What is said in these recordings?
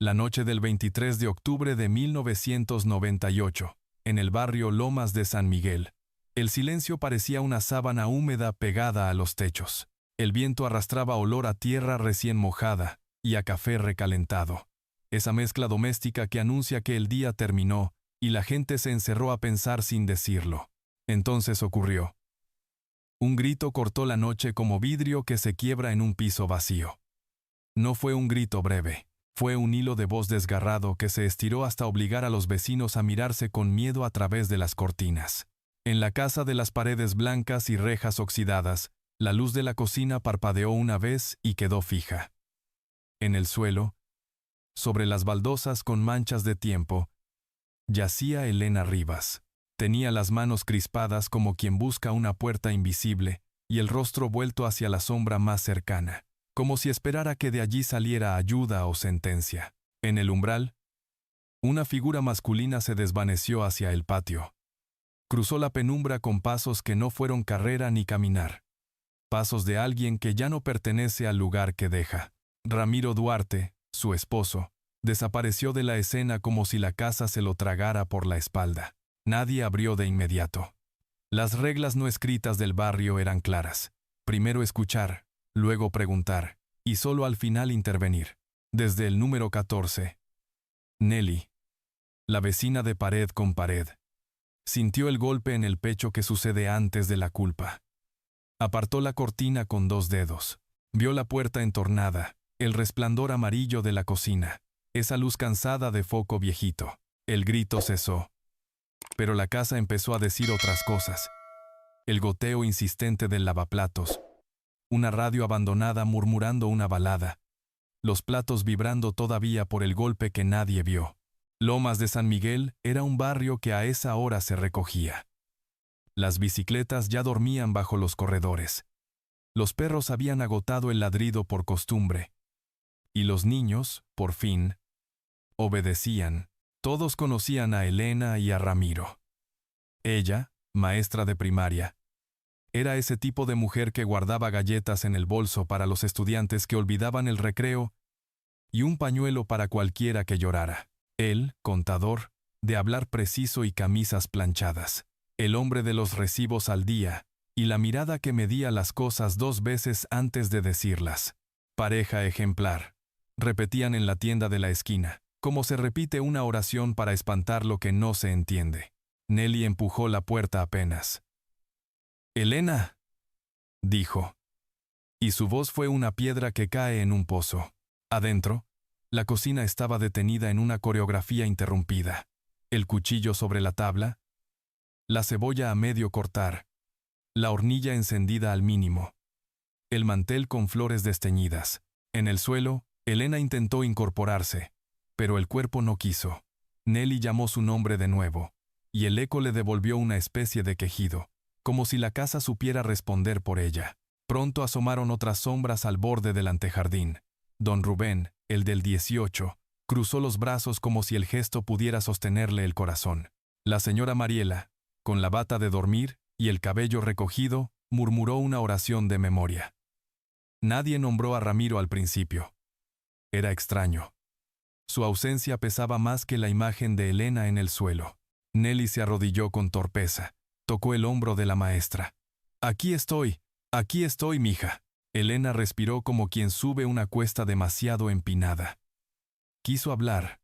La noche del 23 de octubre de 1998, en el barrio Lomas de San Miguel, el silencio parecía una sábana húmeda pegada a los techos. El viento arrastraba olor a tierra recién mojada y a café recalentado. Esa mezcla doméstica que anuncia que el día terminó y la gente se encerró a pensar sin decirlo. Entonces ocurrió. Un grito cortó la noche como vidrio que se quiebra en un piso vacío. No fue un grito breve. Fue un hilo de voz desgarrado que se estiró hasta obligar a los vecinos a mirarse con miedo a través de las cortinas. En la casa de las paredes blancas y rejas oxidadas, la luz de la cocina parpadeó una vez y quedó fija. En el suelo, sobre las baldosas con manchas de tiempo, yacía Elena Rivas. Tenía las manos crispadas como quien busca una puerta invisible y el rostro vuelto hacia la sombra más cercana, como si esperara que de allí saliera ayuda o sentencia. En el umbral, una figura masculina se desvaneció hacia el patio. Cruzó la penumbra con pasos que no fueron carrera ni caminar. Pasos de alguien que ya no pertenece al lugar que deja. Ramiro Duarte, su esposo, desapareció de la escena como si la casa se lo tragara por la espalda. Nadie abrió de inmediato. Las reglas no escritas del barrio eran claras. Primero escuchar, luego preguntar, y solo al final intervenir. Desde el número 14. Nelly, la vecina de pared con pared, sintió el golpe en el pecho que sucede antes de la culpa. Apartó la cortina con 2 dedos. Vio la puerta entornada, el resplandor amarillo de la cocina, esa luz cansada de foco viejito. El grito cesó. Pero la casa empezó a decir otras cosas. El goteo insistente del lavaplatos, una radio abandonada murmurando una balada, los platos vibrando todavía por el golpe que nadie vio. Lomas de San Miguel era un barrio que a esa hora se recogía. Las bicicletas ya dormían bajo los corredores. Los perros habían agotado el ladrido por costumbre. Y los niños, por fin, obedecían. Todos conocían a Elena y a Ramiro. Ella, maestra de primaria, era ese tipo de mujer que guardaba galletas en el bolso para los estudiantes que olvidaban el recreo y un pañuelo para cualquiera que llorara. Él, contador, de hablar preciso y camisas planchadas. El hombre de los recibos al día y la mirada que medía las cosas 2 veces antes de decirlas. Pareja ejemplar, repetían en la tienda de la esquina, como se repite una oración para espantar lo que no se entiende. Nelly empujó la puerta apenas. «Elena», dijo. Y su voz fue una piedra que cae en un pozo. Adentro, la cocina estaba detenida en una coreografía interrumpida. El cuchillo sobre la tabla, la cebolla a medio cortar, la hornilla encendida al mínimo, el mantel con flores desteñidas. En el suelo, Elena intentó incorporarse, pero el cuerpo no quiso. Nelly llamó su nombre de nuevo, y el eco le devolvió una especie de quejido, como si la casa supiera responder por ella. Pronto asomaron otras sombras al borde del antejardín. Don Rubén, el del 18, cruzó los brazos como si el gesto pudiera sostenerle el corazón. La señora Mariela, con la bata de dormir y el cabello recogido, murmuró una oración de memoria. Nadie nombró a Ramiro al principio. Era extraño. Su ausencia pesaba más que la imagen de Elena en el suelo. Nelly se arrodilló con torpeza. Tocó el hombro de la maestra. Aquí estoy, mija». Elena respiró como quien sube una cuesta demasiado empinada. Quiso hablar,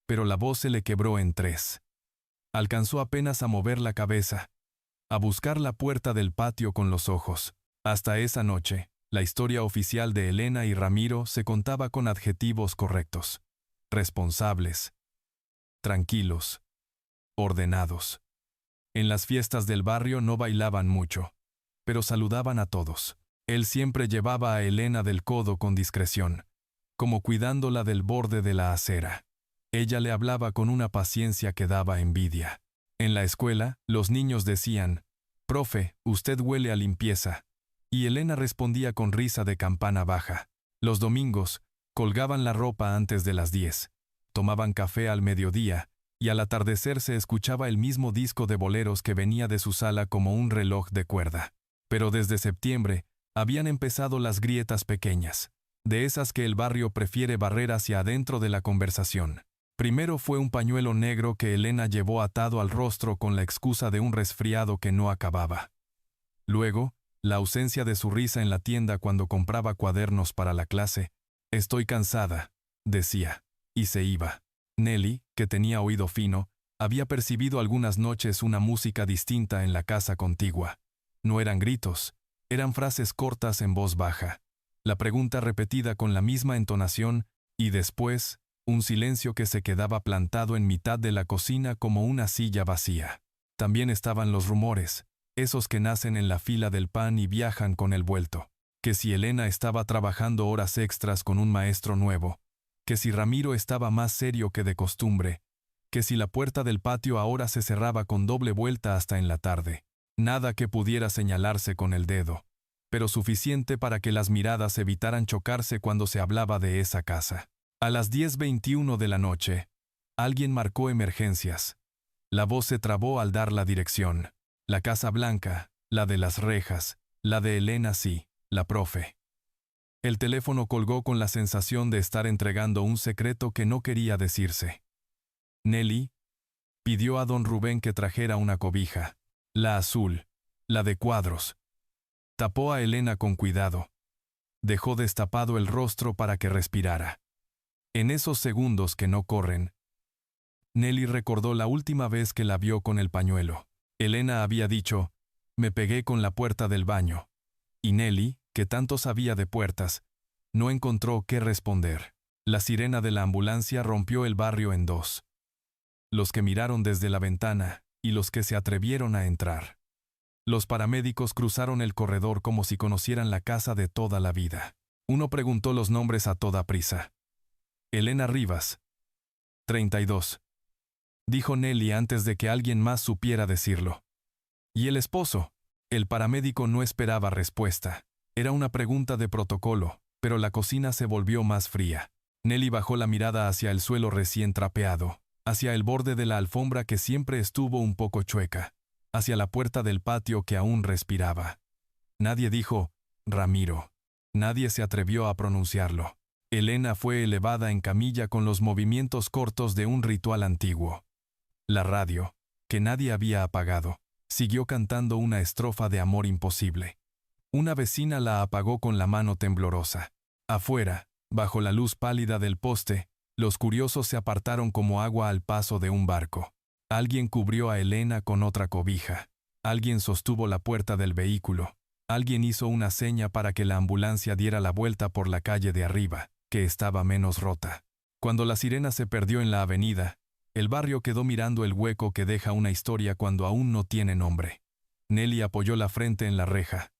pero la voz se le quebró en 3. Alcanzó apenas a mover la cabeza, a buscar la puerta del patio con los ojos. Hasta esa noche, la historia oficial de Elena y Ramiro se contaba con adjetivos correctos. Responsables, tranquilos, ordenados. En las fiestas del barrio no bailaban mucho, pero saludaban a todos. Él siempre llevaba a Elena del codo con discreción, como cuidándola del borde de la acera. Ella le hablaba con una paciencia que daba envidia. En la escuela, los niños decían, «Profe, usted huele a limpieza», y Elena respondía con risa de campana baja. Los domingos, colgaban la ropa antes de las 10, tomaban café al mediodía, y al atardecer se escuchaba el mismo disco de boleros que venía de su sala como un reloj de cuerda. Pero desde septiembre, habían empezado las grietas pequeñas. de esas que el barrio prefiere barrer hacia adentro de la conversación. Primero fue un pañuelo negro que Elena llevó atado al rostro con la excusa de un resfriado que no acababa. Luego, la ausencia de su risa en la tienda cuando compraba cuadernos para la clase. «Estoy cansada», decía, y se iba. Nelly, que tenía oído fino, había percibido algunas noches una música distinta en la casa contigua. No eran gritos, eran frases cortas en voz baja. La pregunta repetida con la misma entonación, y después, un silencio que se quedaba plantado en mitad de la cocina como una silla vacía. También estaban los rumores, esos que nacen en la fila del pan y viajan con el vuelto. Que si Elena estaba trabajando horas extras con un maestro nuevo, que si Ramiro estaba más serio que de costumbre, que si la puerta del patio ahora se cerraba con doble vuelta hasta en la tarde. Nada que pudiera señalarse con el dedo, pero suficiente para que las miradas evitaran chocarse cuando se hablaba de esa casa. A las 10:21 de la noche, alguien marcó emergencias. La voz se trabó al dar la dirección. La Casa Blanca, la de las rejas, la de Elena sí, la profe. El teléfono colgó con la sensación de estar entregando un secreto que no quería decirse. Nelly pidió a don Rubén que trajera una cobija, la azul, la de cuadros. Tapó a Elena con cuidado. Dejó destapado el rostro para que respirara. En esos segundos que no corren, Nelly recordó la última vez que la vio con el pañuelo. Elena había dicho, «Me pegué con la puerta del baño». Y Nelly, que tanto sabía de puertas, no encontró qué responder. La sirena de la ambulancia rompió el barrio en dos. Los que miraron desde la ventana y los que se atrevieron a entrar. Los paramédicos cruzaron el corredor como si conocieran la casa de toda la vida. Uno preguntó los nombres a toda prisa. «Elena Rivas, 32», dijo Nelly antes de que alguien más supiera decirlo. «¿Y el esposo?». El paramédico no esperaba respuesta. Era una pregunta de protocolo, pero la cocina se volvió más fría. Nelly bajó la mirada hacia el suelo recién trapeado, hacia el borde de la alfombra que siempre estuvo un poco chueca, hacia la puerta del patio que aún respiraba. Nadie dijo, «Ramiro». Nadie se atrevió a pronunciarlo. Elena fue elevada en camilla con los movimientos cortos de un ritual antiguo. La radio, que nadie había apagado, siguió cantando una estrofa de amor imposible. Una vecina la apagó con la mano temblorosa. Afuera, bajo la luz pálida del poste, los curiosos se apartaron como agua al paso de un barco. Alguien cubrió a Elena con otra cobija. Alguien sostuvo la puerta del vehículo. Alguien hizo una seña para que la ambulancia diera la vuelta por la calle de arriba, que estaba menos rota. Cuando la sirena se perdió en la avenida, el barrio quedó mirando el hueco que deja una historia cuando aún no tiene nombre. Nelly apoyó la frente en la reja.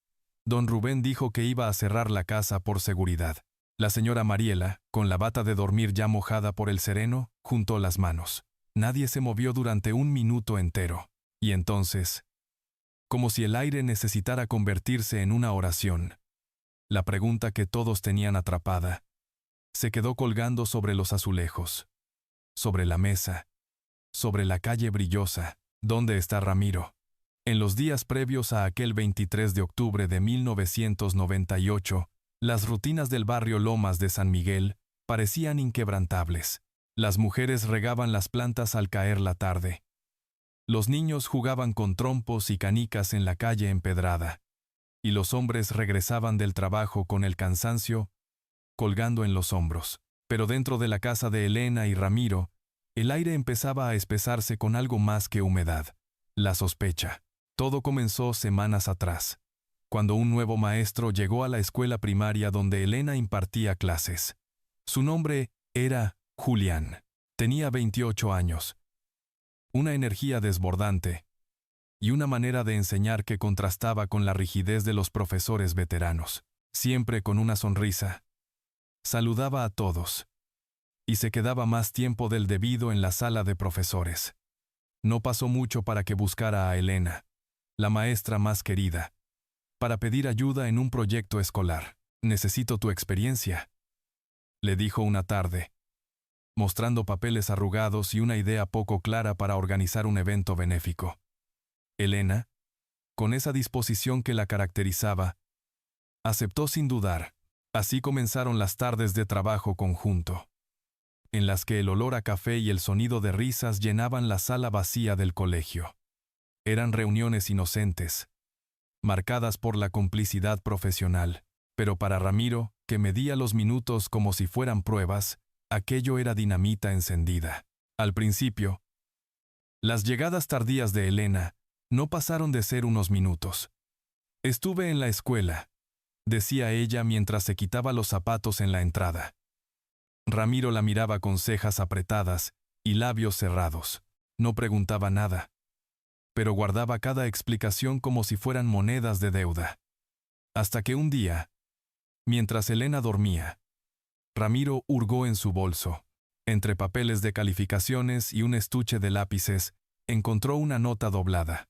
Don Rubén dijo que iba a cerrar la casa por seguridad. La señora Mariela, con la bata de dormir ya mojada por el sereno, juntó las manos. Nadie se movió durante un minuto entero. Y entonces, como si el aire necesitara convertirse en una oración, la pregunta que todos tenían atrapada se quedó colgando sobre los azulejos, sobre la mesa, sobre la calle brillosa. ¿Dónde está Ramiro? En los días previos a aquel 23 de octubre de 1998, las rutinas del barrio Lomas de San Miguel parecían inquebrantables. Las mujeres regaban las plantas al caer la tarde. Los niños jugaban con trompos y canicas en la calle empedrada. Y los hombres regresaban del trabajo con el cansancio colgando en los hombros. Pero dentro de la casa de Elena y Ramiro, el aire empezaba a espesarse con algo más que humedad. La sospecha. Todo comenzó semanas atrás, cuando un nuevo maestro llegó a la escuela primaria donde Elena impartía clases. Su nombre era Julián. Tenía 28 años. Una energía desbordante y una manera de enseñar que contrastaba con la rigidez de los profesores veteranos. Siempre con una sonrisa. Saludaba a todos y se quedaba más tiempo del debido en la sala de profesores. No pasó mucho para que buscara a Elena, la maestra más querida, para pedir ayuda en un proyecto escolar. «Necesito tu experiencia», le dijo una tarde, mostrando papeles arrugados y una idea poco clara para organizar un evento benéfico. Elena, con esa disposición que la caracterizaba, aceptó sin dudar. Así comenzaron las tardes de trabajo conjunto, en las que el olor a café y el sonido de risas llenaban la sala vacía del colegio. Eran reuniones inocentes, marcadas por la complicidad profesional, pero para Ramiro, que medía los minutos como si fueran pruebas, aquello era dinamita encendida. Al principio, las llegadas tardías de Elena no pasaron de ser unos minutos. «Estuve en la escuela», decía ella mientras se quitaba los zapatos en la entrada. Ramiro la miraba con cejas apretadas y labios cerrados. No preguntaba nada, pero guardaba cada explicación como si fueran monedas de deuda. Hasta que un día, mientras Elena dormía, Ramiro hurgó en su bolso. Entre papeles de calificaciones y un estuche de lápices, encontró una nota doblada.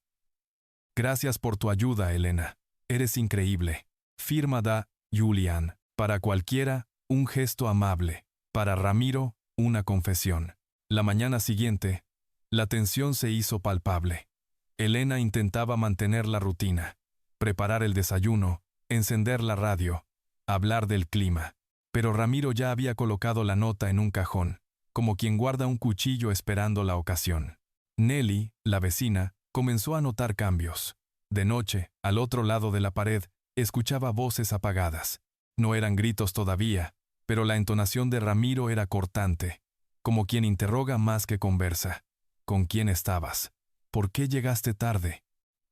«Gracias por tu ayuda, Elena. Eres increíble. Firma da Julián. Para cualquiera, un gesto amable. Para Ramiro, una confesión». La mañana siguiente, la tensión se hizo palpable. Elena intentaba mantener la rutina, preparar el desayuno, encender la radio, hablar del clima. Pero Ramiro ya había colocado la nota en un cajón, como quien guarda un cuchillo esperando la ocasión. Nelly, la vecina, comenzó a notar cambios. De noche, al otro lado de la pared, escuchaba voces apagadas. No eran gritos todavía, pero la entonación de Ramiro era cortante, como quien interroga más que conversa. «¿Con quién estabas? ¿Por qué llegaste tarde?».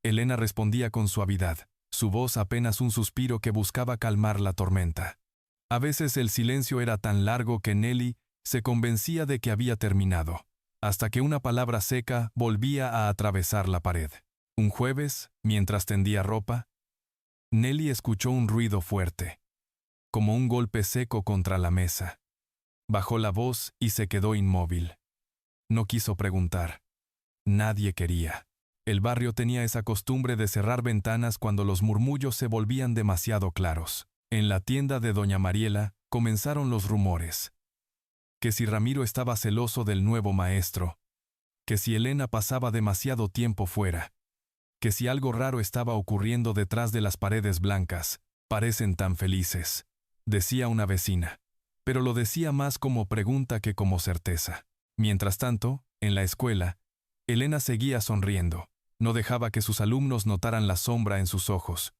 Elena respondía con suavidad, su voz apenas un suspiro que buscaba calmar la tormenta. A veces el silencio era tan largo que Nelly se convencía de que había terminado, hasta que una palabra seca volvía a atravesar la pared. Un jueves, mientras tendía ropa, Nelly escuchó un ruido fuerte, como un golpe seco contra la mesa. Bajó la voz y se quedó inmóvil. No quiso preguntar. Nadie quería. El barrio tenía esa costumbre de cerrar ventanas cuando los murmullos se volvían demasiado claros. En la tienda de doña Mariela comenzaron los rumores. Que si Ramiro estaba celoso del nuevo maestro, que si Elena pasaba demasiado tiempo fuera, que si algo raro estaba ocurriendo detrás de las paredes blancas. «Parecen tan felices», decía una vecina, pero lo decía más como pregunta que como certeza. Mientras tanto, en la escuela, Elena seguía sonriendo. No dejaba que sus alumnos notaran la sombra en sus ojos.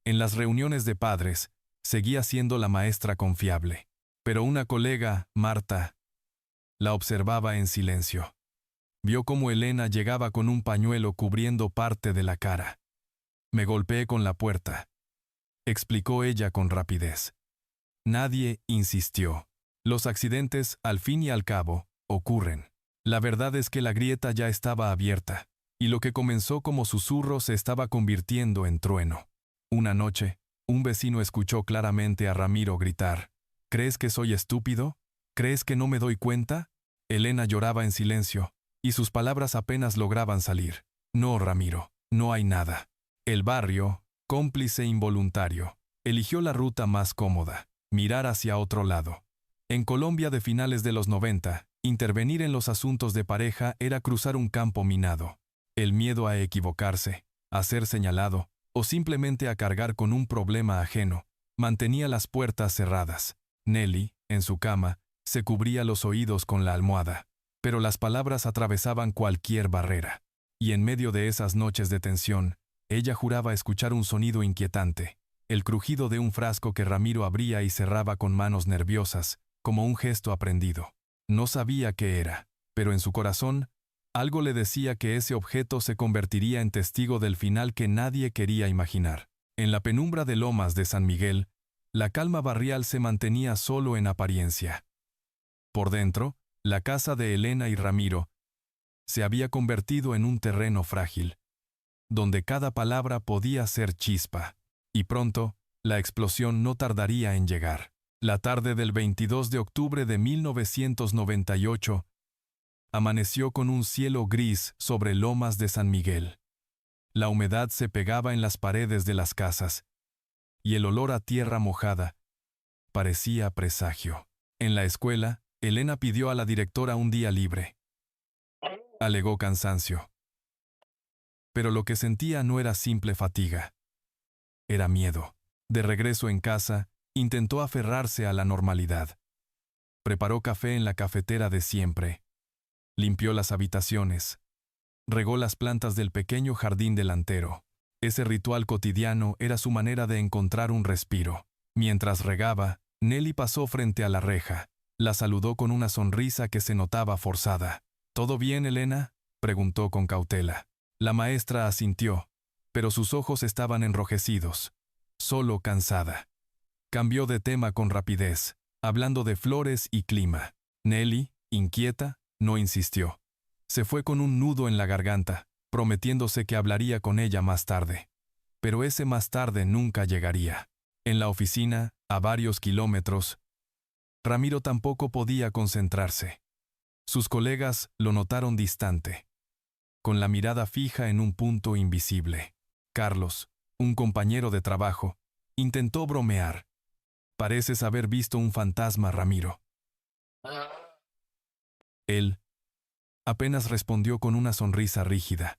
En las reuniones de padres, seguía siendo la maestra confiable. Pero una colega, Marta, la observaba en silencio. Vio cómo Elena llegaba con un pañuelo cubriendo parte de la cara. «Me golpeé con la puerta», explicó ella con rapidez. Nadie insistió. Los accidentes, al fin y al cabo, ocurren. La verdad es que la grieta ya estaba abierta, y lo que comenzó como susurro se estaba convirtiendo en trueno. Una noche, un vecino escuchó claramente a Ramiro gritar: «¿Crees que soy estúpido? ¿Crees que no me doy cuenta?». Elena lloraba en silencio, y sus palabras apenas lograban salir. «No, Ramiro, no hay nada». El barrio, cómplice involuntario, eligió la ruta más cómoda: mirar hacia otro lado. En Colombia de finales de los 90, intervenir en los asuntos de pareja era cruzar un campo minado. El miedo a equivocarse, a ser señalado, o simplemente a cargar con un problema ajeno, mantenía las puertas cerradas. Nelly, en su cama, se cubría los oídos con la almohada, pero las palabras atravesaban cualquier barrera. Y en medio de esas noches de tensión, ella juraba escuchar un sonido inquietante, el crujido de un frasco que Ramiro abría y cerraba con manos nerviosas, como un gesto aprendido. No sabía qué era, pero en su corazón, algo le decía que ese objeto se convertiría en testigo del final que nadie quería imaginar. En la penumbra de Lomas de San Miguel, la calma barrial se mantenía solo en apariencia. Por dentro, la casa de Elena y Ramiro se había convertido en un terreno frágil, donde cada palabra podía ser chispa, y pronto, la explosión no tardaría en llegar. La tarde del 22 de octubre de 1998, amaneció con un cielo gris sobre Lomas de San Miguel. La humedad se pegaba en las paredes de las casas, y el olor a tierra mojada parecía presagio. En la escuela, Elena pidió a la directora un día libre. Alegó cansancio. Pero lo que sentía no era simple fatiga. Era miedo. De regreso en casa, Intentó aferrarse a la normalidad. Preparó café en la cafetera de siempre. Limpió las habitaciones. Regó las plantas del pequeño jardín delantero. Ese ritual cotidiano era su manera de encontrar un respiro. Mientras regaba, Nelly pasó frente a la reja. La saludó con una sonrisa que se notaba forzada. ¿Todo bien, Elena?, preguntó con cautela. La maestra asintió, pero sus ojos estaban enrojecidos. Solo cansada. Cambió de tema con rapidez, hablando de flores y clima. Nelly, inquieta, no insistió. Se fue con un nudo en la garganta, prometiéndose que hablaría con ella más tarde. Pero ese más tarde nunca llegaría. En la oficina, a varios kilómetros, Ramiro tampoco podía concentrarse. Sus colegas lo notaron distante, con la mirada fija en un punto invisible. Carlos, un compañero de trabajo, intentó bromear. «Pareces haber visto un fantasma, Ramiro». Él apenas respondió con una sonrisa rígida.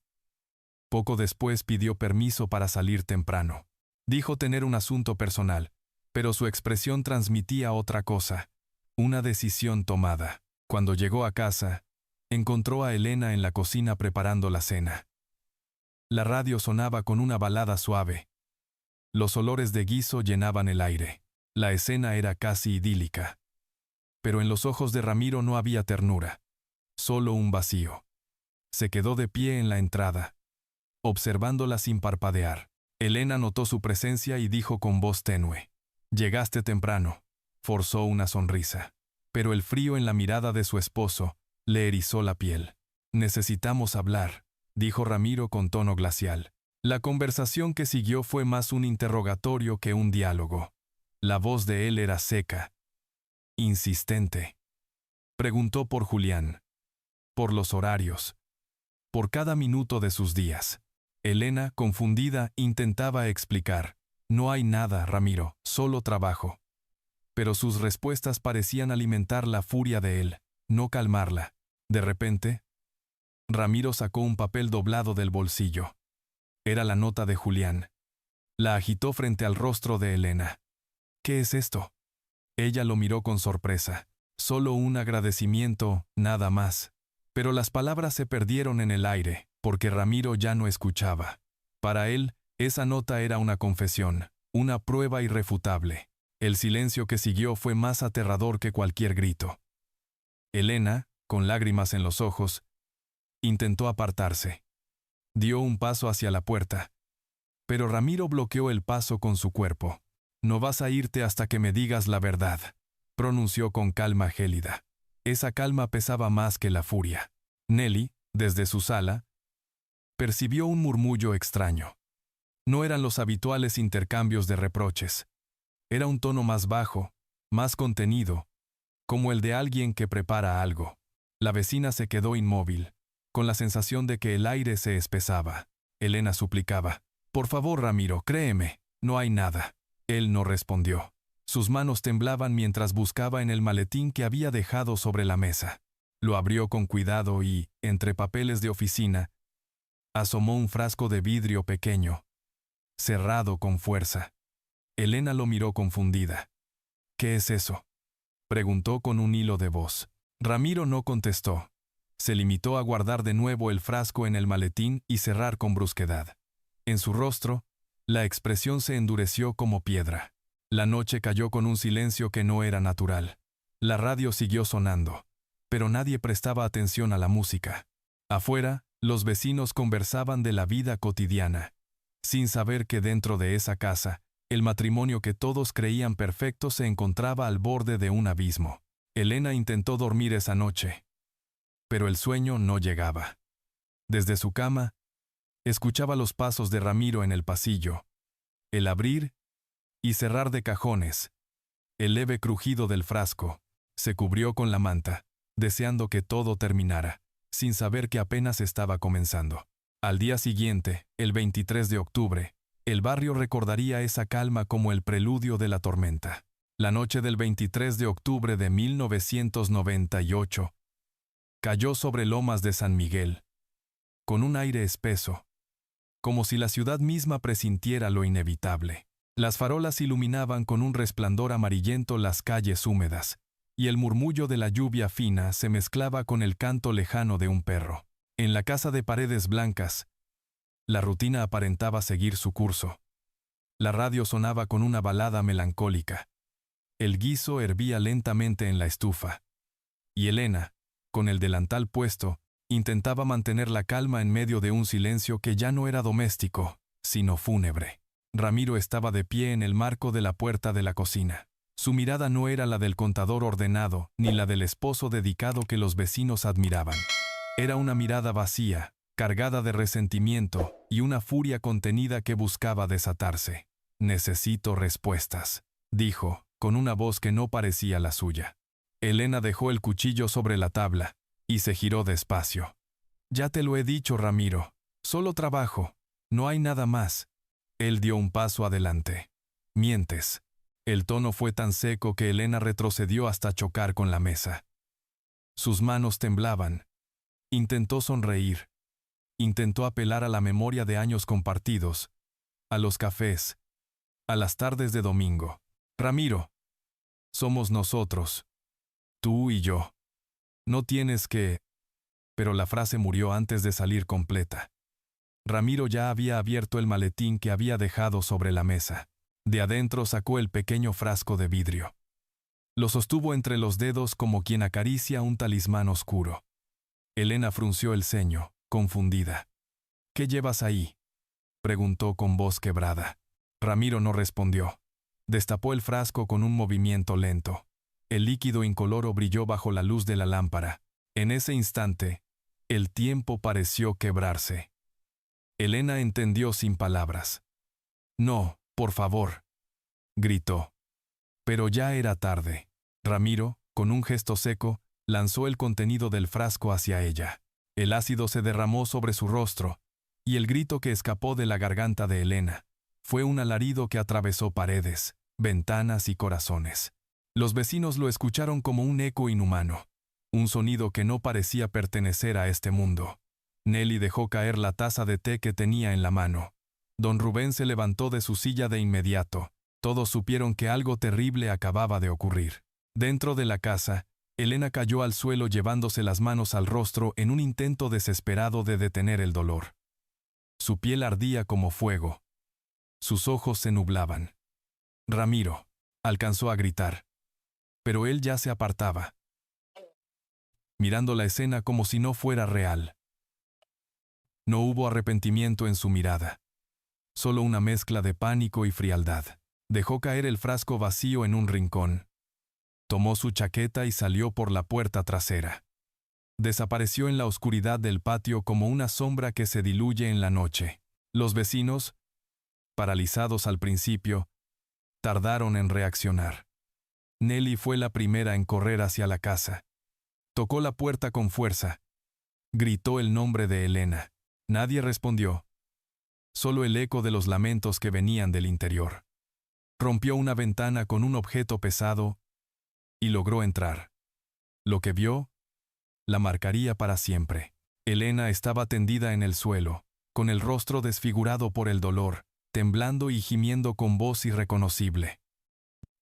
Poco después pidió permiso para salir temprano. Dijo tener un asunto personal, pero su expresión transmitía otra cosa, una decisión tomada. Cuando llegó a casa, encontró a Elena en la cocina preparando la cena. La radio sonaba con una balada suave. Los olores de guiso llenaban el aire. La escena era casi idílica. Pero en los ojos de Ramiro no había ternura, solo un vacío. Se quedó de pie en la entrada, observándola sin parpadear. Elena notó su presencia y dijo con voz tenue: «Llegaste temprano». Forzó una sonrisa, pero el frío en la mirada de su esposo le erizó la piel. «Necesitamos hablar», dijo Ramiro con tono glacial. La conversación que siguió fue más un interrogatorio que un diálogo. La voz de él era seca, insistente. Preguntó por Julián, por los horarios, por cada minuto de sus días. Elena, confundida, intentaba explicar: «No hay nada, Ramiro, solo trabajo». Pero sus respuestas parecían alimentar la furia de él, no calmarla. De repente, Ramiro sacó un papel doblado del bolsillo. Era la nota de Julián. La agitó frente al rostro de Elena. «¿Qué es esto?». Ella lo miró con sorpresa. Solo un agradecimiento, nada más. Pero las palabras se perdieron en el aire, porque Ramiro ya no escuchaba. Para él, esa nota era una confesión, una prueba irrefutable. El silencio que siguió fue más aterrador que cualquier grito. Elena, con lágrimas en los ojos, intentó apartarse. Dio un paso hacia la puerta. Pero Ramiro bloqueó el paso con su cuerpo. «No vas a irte hasta que me digas la verdad», pronunció con calma gélida. Esa calma pesaba más que la furia. Nelly, desde su sala, percibió un murmullo extraño. No eran los habituales intercambios de reproches. Era un tono más bajo, más contenido, como el de alguien que prepara algo. La vecina se quedó inmóvil, con la sensación de que el aire se espesaba. Elena suplicaba: «Por favor, Ramiro, créeme, no hay nada». Él no respondió. Sus manos temblaban mientras buscaba en el maletín que había dejado sobre la mesa. Lo abrió con cuidado y, entre papeles de oficina, asomó un frasco de vidrio pequeño, cerrado con fuerza. Elena lo miró confundida. «¿Qué es eso?», preguntó con un hilo de voz. Ramiro no contestó. Se limitó a guardar de nuevo el frasco en el maletín y cerrar con brusquedad. En su rostro, la expresión se endureció como piedra. La noche cayó con un silencio que no era natural. La radio siguió sonando, pero nadie prestaba atención a la música. Afuera, los vecinos conversaban de la vida cotidiana, sin saber que dentro de esa casa, el matrimonio que todos creían perfecto se encontraba al borde de un abismo. Elena intentó dormir esa noche, pero el sueño no llegaba. Desde su cama, escuchaba los pasos de Ramiro en el pasillo, el abrir y cerrar de cajones, el leve crujido del frasco. Se cubrió con la manta, deseando que todo terminara, sin saber que apenas estaba comenzando. Al día siguiente, el 23 de octubre, el barrio recordaría esa calma como el preludio de la tormenta. La noche del 23 de octubre de 1998 cayó sobre Lomas de San Miguel, con un aire espeso, como si la ciudad misma presintiera lo inevitable. Las farolas iluminaban con un resplandor amarillento las calles húmedas, y el murmullo de la lluvia fina se mezclaba con el canto lejano de un perro. En la casa de paredes blancas, la rutina aparentaba seguir su curso. La radio sonaba con una balada melancólica. El guiso hervía lentamente en la estufa. Y Elena, con el delantal puesto, intentaba mantener la calma en medio de un silencio que ya no era doméstico, sino fúnebre. Ramiro estaba de pie en el marco de la puerta de la cocina. Su mirada no era la del contador ordenado, ni la del esposo dedicado que los vecinos admiraban. Era una mirada vacía, cargada de resentimiento y una furia contenida que buscaba desatarse. «Necesito respuestas», dijo, con una voz que no parecía la suya. Elena dejó el cuchillo sobre la tabla y se giró despacio. «Ya te lo he dicho, Ramiro. Solo trabajo. No hay nada más». Él dio un paso adelante. «Mientes». El tono fue tan seco que Elena retrocedió hasta chocar con la mesa. Sus manos temblaban. Intentó sonreír. Intentó apelar a la memoria de años compartidos, a los cafés, a las tardes de domingo. «Ramiro, somos nosotros, tú y yo. No tienes que...» Pero la frase murió antes de salir completa. Ramiro ya había abierto el maletín que había dejado sobre la mesa. De adentro sacó el pequeño frasco de vidrio. Lo sostuvo entre los dedos como quien acaricia un talismán oscuro. Elena frunció el ceño, confundida. «¿Qué llevas ahí?», preguntó con voz quebrada. Ramiro no respondió. Destapó el frasco con un movimiento lento. El líquido incoloro brilló bajo la luz de la lámpara. En ese instante, el tiempo pareció quebrarse. Elena entendió sin palabras. «No, por favor», gritó. Pero ya era tarde. Ramiro, con un gesto seco, lanzó el contenido del frasco hacia ella. El ácido se derramó sobre su rostro, y el grito que escapó de la garganta de Elena fue un alarido que atravesó paredes, ventanas y corazones. Los vecinos lo escucharon como un eco inhumano, un sonido que no parecía pertenecer a este mundo. Nelly dejó caer la taza de té que tenía en la mano. Don Rubén se levantó de su silla de inmediato. Todos supieron que algo terrible acababa de ocurrir. Dentro de la casa, Elena cayó al suelo llevándose las manos al rostro en un intento desesperado de detener el dolor. Su piel ardía como fuego. Sus ojos se nublaban. «Ramiro», alcanzó a gritar. Pero él ya se apartaba, mirando la escena como si no fuera real. No hubo arrepentimiento en su mirada. Solo una mezcla de pánico y frialdad. Dejó caer el frasco vacío en un rincón. Tomó su chaqueta y salió por la puerta trasera. Desapareció en la oscuridad del patio como una sombra que se diluye en la noche. Los vecinos, paralizados al principio, tardaron en reaccionar. Nelly fue la primera en correr hacia la casa. Tocó la puerta con fuerza. Gritó el nombre de Elena. Nadie respondió. Solo el eco de los lamentos que venían del interior. Rompió una ventana con un objeto pesado y logró entrar. Lo que vio la marcaría para siempre. Elena estaba tendida en el suelo, con el rostro desfigurado por el dolor, temblando y gimiendo con voz irreconocible.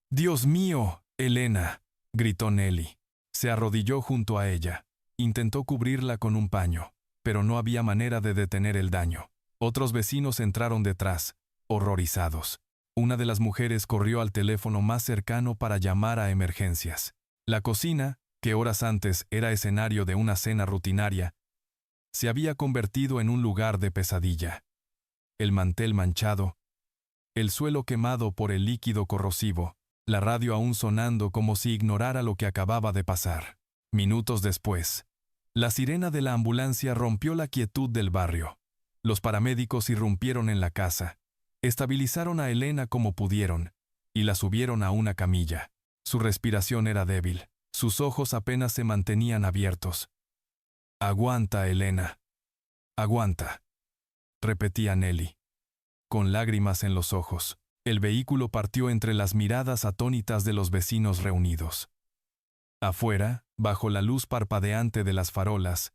«¡Dios mío, Elena!», gritó Nelly. Se arrodilló junto a ella. Intentó cubrirla con un paño, pero no había manera de detener el daño. Otros vecinos entraron detrás, horrorizados. Una de las mujeres corrió al teléfono más cercano para llamar a emergencias. La cocina, que horas antes era escenario de una cena rutinaria, se había convertido en un lugar de pesadilla. El mantel manchado, el suelo quemado por el líquido corrosivo, la radio aún sonando como si ignorara lo que acababa de pasar. Minutos después, la sirena de la ambulancia rompió la quietud del barrio. Los paramédicos irrumpieron en la casa, estabilizaron a Elena como pudieron, y la subieron a una camilla. Su respiración era débil, sus ojos apenas se mantenían abiertos. «Aguanta, Elena. Aguanta», repetía Nelly, con lágrimas en los ojos. El vehículo partió entre las miradas atónitas de los vecinos reunidos. Afuera, bajo la luz parpadeante de las farolas,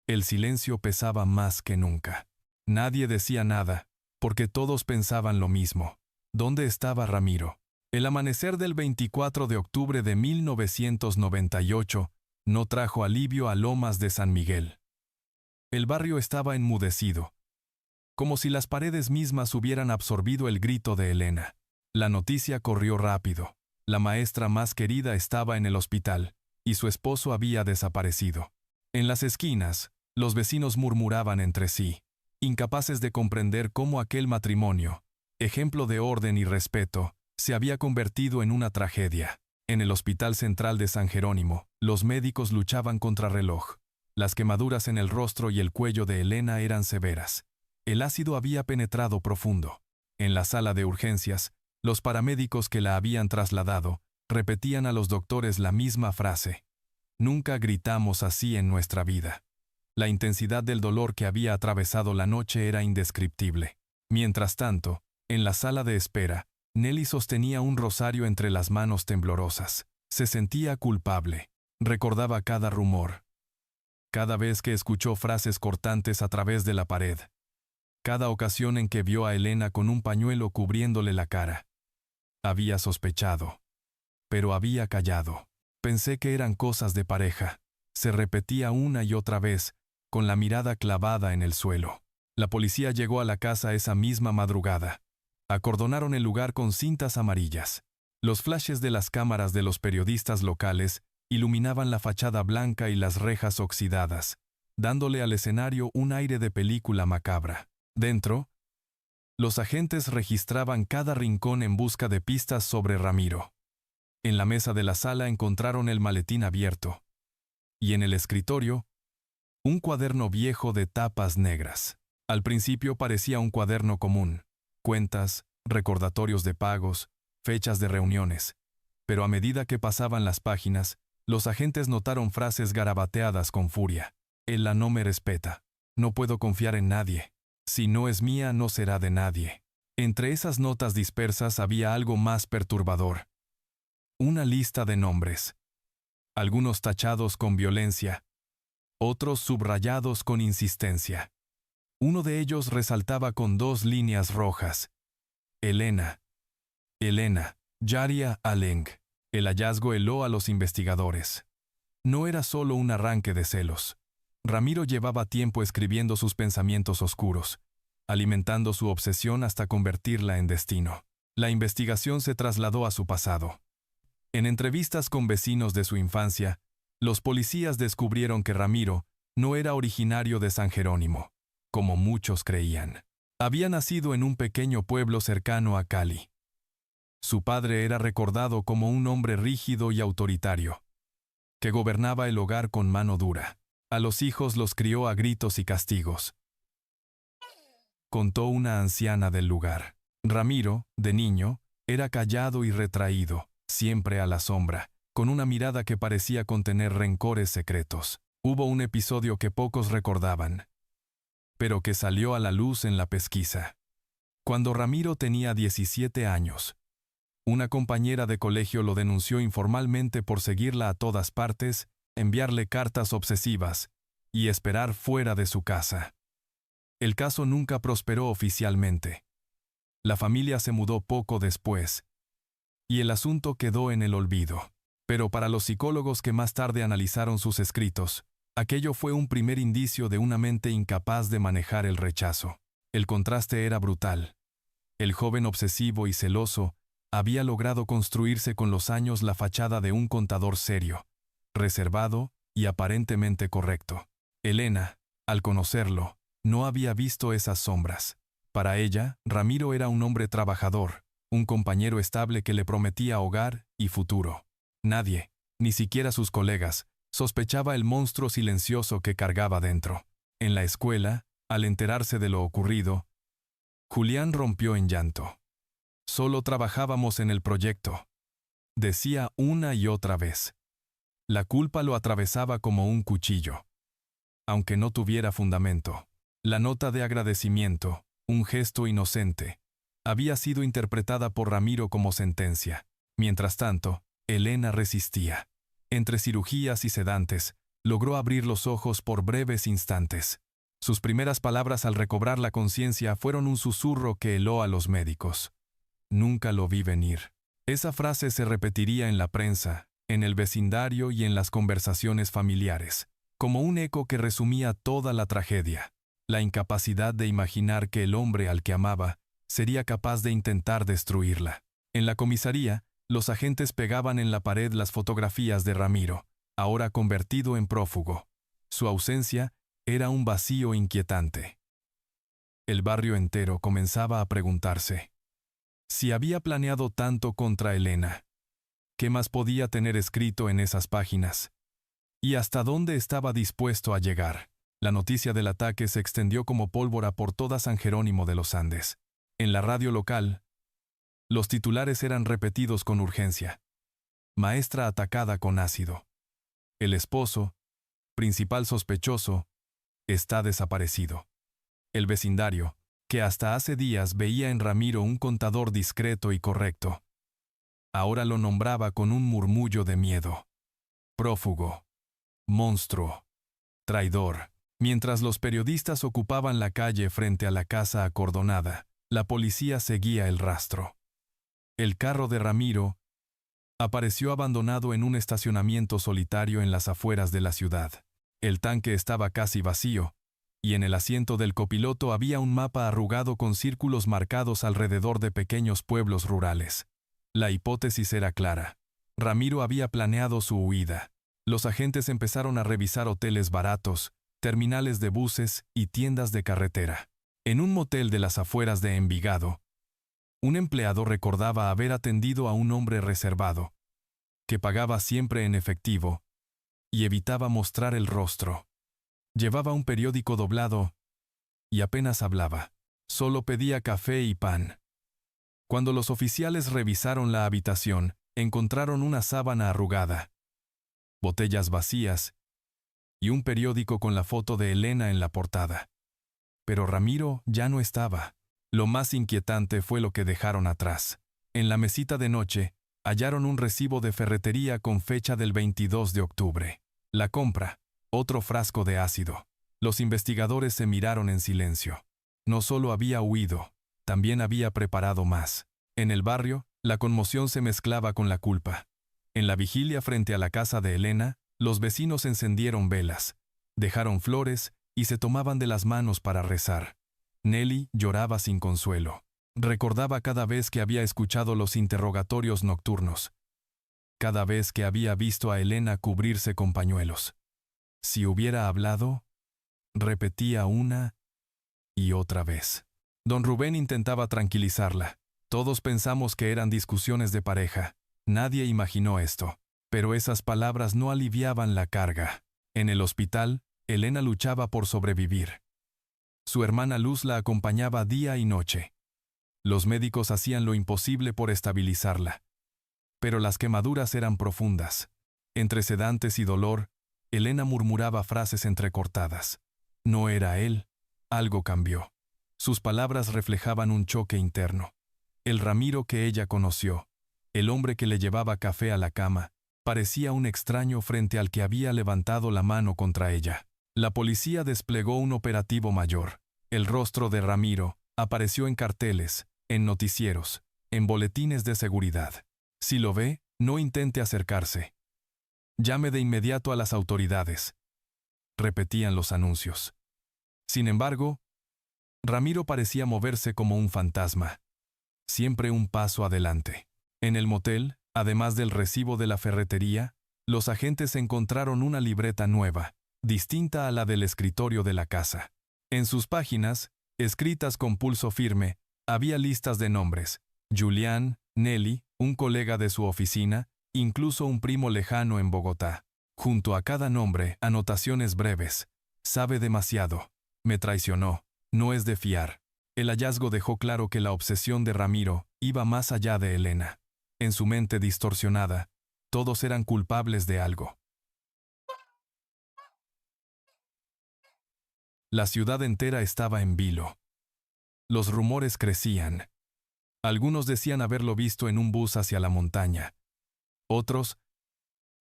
el silencio pesaba más que nunca. Nadie decía nada, porque todos pensaban lo mismo. ¿Dónde estaba Ramiro? El amanecer del 24 de octubre de 1998 no trajo alivio a Lomas de San Miguel. El barrio estaba enmudecido, como si las paredes mismas hubieran absorbido el grito de Elena. La noticia corrió rápido. La maestra más querida estaba en el hospital, y su esposo había desaparecido. En las esquinas, los vecinos murmuraban entre sí, incapaces de comprender cómo aquel matrimonio, ejemplo de orden y respeto, se había convertido en una tragedia. En el Hospital Central de San Jerónimo, los médicos luchaban contra reloj. Las quemaduras en el rostro y el cuello de Elena eran severas. El ácido había penetrado profundo. En la sala de urgencias, los paramédicos que la habían trasladado repetían a los doctores la misma frase: «Nunca gritamos así en nuestra vida». La intensidad del dolor que había atravesado la noche era indescriptible. Mientras tanto, en la sala de espera, Nelly sostenía un rosario entre las manos temblorosas. Se sentía culpable. Recordaba cada rumor. Cada vez que escuchó frases cortantes a través de la pared. Cada ocasión en que vio a Elena con un pañuelo cubriéndole la cara. Había sospechado. Pero había callado. Pensé que eran cosas de pareja. Se repetía una y otra vez, con la mirada clavada en el suelo. La policía llegó a la casa esa misma madrugada. Acordonaron el lugar con cintas amarillas. Los flashes de las cámaras de los periodistas locales iluminaban la fachada blanca y las rejas oxidadas, dándole al escenario un aire de película macabra. Dentro, los agentes registraban cada rincón en busca de pistas sobre Ramiro. En la mesa de la sala encontraron el maletín abierto. Y en el escritorio, un cuaderno viejo de tapas negras. Al principio parecía un cuaderno común. Cuentas, recordatorios de pagos, fechas de reuniones. Pero a medida que pasaban las páginas, los agentes notaron frases garabateadas con furia. «Ella no me respeta. No puedo confiar en nadie. Si no es mía, no será de nadie». Entre esas notas dispersas había algo más perturbador. Una lista de nombres. Algunos tachados con violencia. Otros subrayados con insistencia. Uno de ellos resaltaba con 2 líneas rojas. Elena. Elena. Yaria Aleng. El hallazgo heló a los investigadores. No era solo un arranque de celos. Ramiro llevaba tiempo escribiendo sus pensamientos oscuros, alimentando su obsesión hasta convertirla en destino. La investigación se trasladó a su pasado. En entrevistas con vecinos de su infancia, los policías descubrieron que Ramiro no era originario de San Jerónimo, como muchos creían. Había nacido en un pequeño pueblo cercano a Cali. Su padre era recordado como un hombre rígido y autoritario, que gobernaba el hogar con mano dura. A los hijos los crió a gritos y castigos. Contó una anciana del lugar. Ramiro, de niño, era callado y retraído, siempre a la sombra, con una mirada que parecía contener rencores secretos. Hubo un episodio que pocos recordaban, pero que salió a la luz en la pesquisa. Cuando Ramiro tenía 17 años, una compañera de colegio lo denunció informalmente por seguirla a todas partes, enviarle cartas obsesivas y esperar fuera de su casa. El caso nunca prosperó oficialmente. La familia se mudó poco después, y el asunto quedó en el olvido. Pero para los psicólogos que más tarde analizaron sus escritos, aquello fue un primer indicio de una mente incapaz de manejar el rechazo. El contraste era brutal. El joven obsesivo y celoso había logrado construirse con los años la fachada de un contador serio, reservado y aparentemente correcto. Elena, al conocerlo, no había visto esas sombras. Para ella, Ramiro era un hombre trabajador, un compañero estable que le prometía hogar y futuro. Nadie, ni siquiera sus colegas, sospechaba el monstruo silencioso que cargaba dentro. En la escuela, al enterarse de lo ocurrido, Julián rompió en llanto. «Solo trabajábamos en el proyecto», decía una y otra vez. La culpa lo atravesaba como un cuchillo. Aunque no tuviera fundamento, la nota de agradecimiento, un gesto inocente, había sido interpretada por Ramiro como sentencia. Mientras tanto, Elena resistía. Entre cirugías y sedantes, logró abrir los ojos por breves instantes. Sus primeras palabras al recobrar la conciencia fueron un susurro que heló a los médicos. Nunca lo vi venir. Esa frase se repetiría en la prensa, en el vecindario y en las conversaciones familiares, como un eco que resumía toda la tragedia, la incapacidad de imaginar que el hombre al que amaba sería capaz de intentar destruirla. En la comisaría, los agentes pegaban en la pared las fotografías de Ramiro, ahora convertido en prófugo. Su ausencia era un vacío inquietante. El barrio entero comenzaba a preguntarse si había planeado tanto contra Elena. ¿Qué más podía tener escrito en esas páginas? ¿Y hasta dónde estaba dispuesto a llegar? La noticia del ataque se extendió como pólvora por toda San Jerónimo de los Andes. En la radio local, los titulares eran repetidos con urgencia. Maestra atacada con ácido. El esposo, principal sospechoso, está desaparecido. El vecindario, que hasta hace días veía en Ramiro un contador discreto y correcto, ahora lo nombraba con un murmullo de miedo. Prófugo. Monstruo. Traidor. Mientras los periodistas ocupaban la calle frente a la casa acordonada, la policía seguía el rastro. El carro de Ramiro apareció abandonado en un estacionamiento solitario en las afueras de la ciudad. El tanque estaba casi vacío, y en el asiento del copiloto había un mapa arrugado con círculos marcados alrededor de pequeños pueblos rurales. La hipótesis era clara. Ramiro había planeado su huida. Los agentes empezaron a revisar hoteles baratos, terminales de buses y tiendas de carretera. En un motel de las afueras de Envigado, un empleado recordaba haber atendido a un hombre reservado, que pagaba siempre en efectivo y evitaba mostrar el rostro. Llevaba un periódico doblado y apenas hablaba. Solo pedía café y pan. Cuando los oficiales revisaron la habitación, encontraron una sábana arrugada, botellas vacías y un periódico con la foto de Elena en la portada. Pero Ramiro ya no estaba. Lo más inquietante fue lo que dejaron atrás. En la mesita de noche, hallaron un recibo de ferretería con fecha del 22 de octubre. La compra, otro frasco de ácido. Los investigadores se miraron en silencio. No solo había huido, también había preparado más. En el barrio, la conmoción se mezclaba con la culpa. En la vigilia frente a la casa de Elena, los vecinos encendieron velas, dejaron flores y se tomaban de las manos para rezar. Nelly lloraba sin consuelo. Recordaba cada vez que había escuchado los interrogatorios nocturnos, cada vez que había visto a Elena cubrirse con pañuelos. Si hubiera hablado, repetía una y otra vez. Don Rubén intentaba tranquilizarla. Todos pensamos que eran discusiones de pareja. Nadie imaginó esto. Pero esas palabras no aliviaban la carga. En el hospital, Elena luchaba por sobrevivir. Su hermana Luz la acompañaba día y noche. Los médicos hacían lo imposible por estabilizarla. Pero las quemaduras eran profundas. Entre sedantes y dolor, Elena murmuraba frases entrecortadas. No era él. Algo cambió. Sus palabras reflejaban un choque interno. El Ramiro que ella conoció, el hombre que le llevaba café a la cama, parecía un extraño frente al que había levantado la mano contra ella. La policía desplegó un operativo mayor. El rostro de Ramiro apareció en carteles, en noticieros, en boletines de seguridad. Si lo ve, no intente acercarse. Llame de inmediato a las autoridades, repetían los anuncios. Sin embargo, Ramiro parecía moverse como un fantasma, siempre un paso adelante. En el motel, además del recibo de la ferretería, los agentes encontraron una libreta nueva, distinta a la del escritorio de la casa. En sus páginas, escritas con pulso firme, había listas de nombres: Julián, Nelly, un colega de su oficina, incluso un primo lejano en Bogotá. Junto a cada nombre, anotaciones breves. Sabe demasiado. Me traicionó. No es de fiar. El hallazgo dejó claro que la obsesión de Ramiro iba más allá de Elena. En su mente distorsionada, todos eran culpables de algo. La ciudad entera estaba en vilo. Los rumores crecían. Algunos decían haberlo visto en un bus hacia la montaña. Otros